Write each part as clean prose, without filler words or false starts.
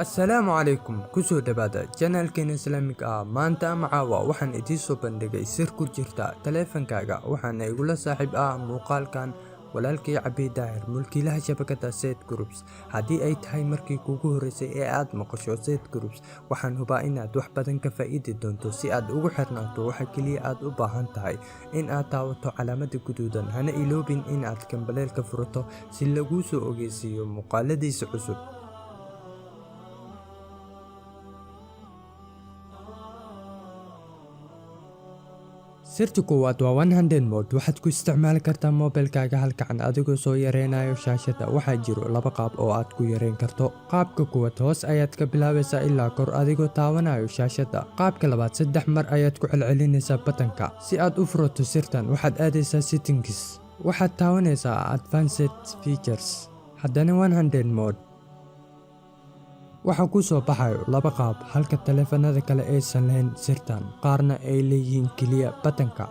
Assalaamu calaykum kusoo dhawaada channelkeena islaamiga ah maanta ama caawa waxaan idiin soo bandhigay sir ku jirta taleefankaaga waxaana igula saaxiib ah muuqaalkan walaalkay Cabiid Daahir mulkiilaha shabakada Said Groups haddii ay tahay markii kuugu horeysay ee aad maqasho Said Groups waxaan hubaa inaad wax badan ka faa'iidi doonto si aad ugu xirnaato waxa kaliya aad u baahan tahay in aad taawato calaamada guduudan hana iloobin in aad kambaleelka furato si laguu soo ogeysiiyo muuqaaladiisa cusub. sirta koowaad waa 100 mode waxaad ku isticmaali kartaa moobilkaaga halkan adigoo soo yareynayo shaashada waxaa jiro laba qaab oo aad ku yareyn karto. qaabka koowaad hoos ayaad ka bilaabaysaa ilaa kor adigoo taabanayo shaashada. qaabka labaad 3 mar ayaad ku celcelinaysaa batanka. si aad u furato sirtan waxaad aadaysaa settings waxaad taabanaysaa advanced features haddana 100 mode waxaa ku soo baxayo laba qaab halka taleefanada kale aysan lahayn sirtan qaarna ay leeyihiin kaliya batanka.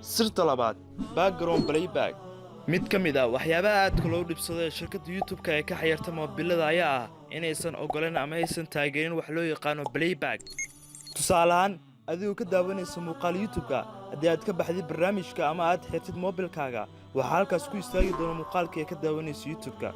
sirta labaad background playback mid ka mid ah waxyaabaha aadka loo dhibsaday shirkadda YouTube-ka ee ka xayirta moobilada ayaa ah inaysan ogolaan ama aysan taageerin wax loo yaqaano playback. tusaale ahaan adigoo ka daawanaysa muuqaal YouTube-ka haddii aad ka baxdid barnaamijka ama aad xirtid moobilkaaga waxaa halkaas ku istaagi doona muuqaalkii aad ka daawanaysa YouTube-ka.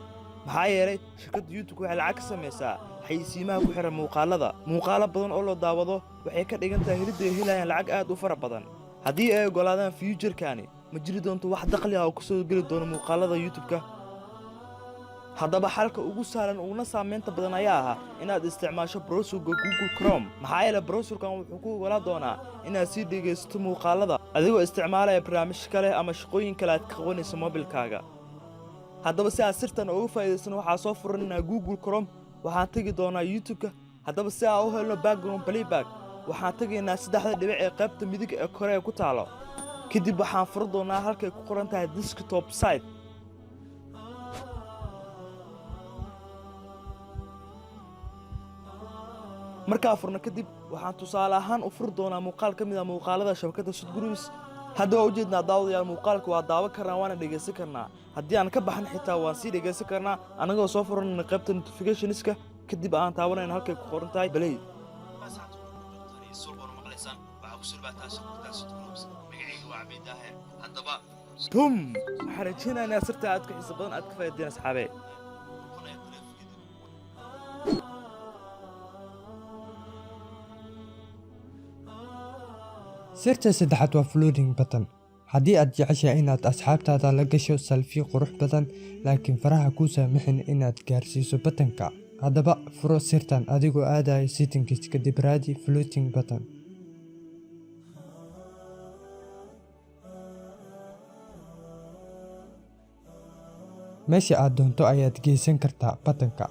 maxaa yeelay shirkadda YouTube waxay lacag ka samaysaa xayeysiimaha ku xiran muuqaalo badan oo la daawado waxay ka dhigan tahay helidda ay helayaan lacag aad u fara badan. haddii ay ogolaadaan future-kaani ma jiri doonto wax dakhli ah oo ku soo geli doona muuqaalada YouTube-ka. haddaba xalka ugu sahlan uguna saameynta badan ayaa ah inaad isticmaasho browserka Google Chrome. maxaa yeelay browserkan wuxuu ku ogolaan doonaa inaad sii dhegaysato muuqaalada adigoo isticmaalaya barnaamij kale ama shaqooyin kale aad ka qabanayso moobilkaaga. haddaba si aad sirtan uga faa'iidaysan waxaa soo furanaa Google Chrome waxaan tagi doonaa YouTube-ka. haddaba si aan u helno background playback waxaan tagaynaa 3 dhibic ee qaybta midig ee kore ku taalo. kadib waxaan furo doonaa halkay ku qoran tahay desktop site. markaa furno kadib waxaan tusaale ahaan u furi doonaa muuqaal ka mid ah muuqaalada shabakada Said Groups. haddaba ujeednaa daawadayaal muuqaalka waa daawan karnaa waana dhegaysan karnaa. haddii aan ka baxan xitaa waan sii dhegaysan karnaa anagoo soo furanayna qaybta notificationska kadib aan taabanayna halkay ku qoran tahay play. bum waxaan rajaynaynaa sirta aad ka xiiso badan aad ka faa'iideen asxaabe. sirta saddexaad waa floating button. haddii aad jeceshahay inaad asxaabtaada la gasho selfie qurux badan laakiin faraha kuu saamaxin inaad gaarsiiso batanka haddaba furo sirtan adigoo aadaya settings kadib raadi floating button. meesha aad doonto ayaad geysan kartaa batanka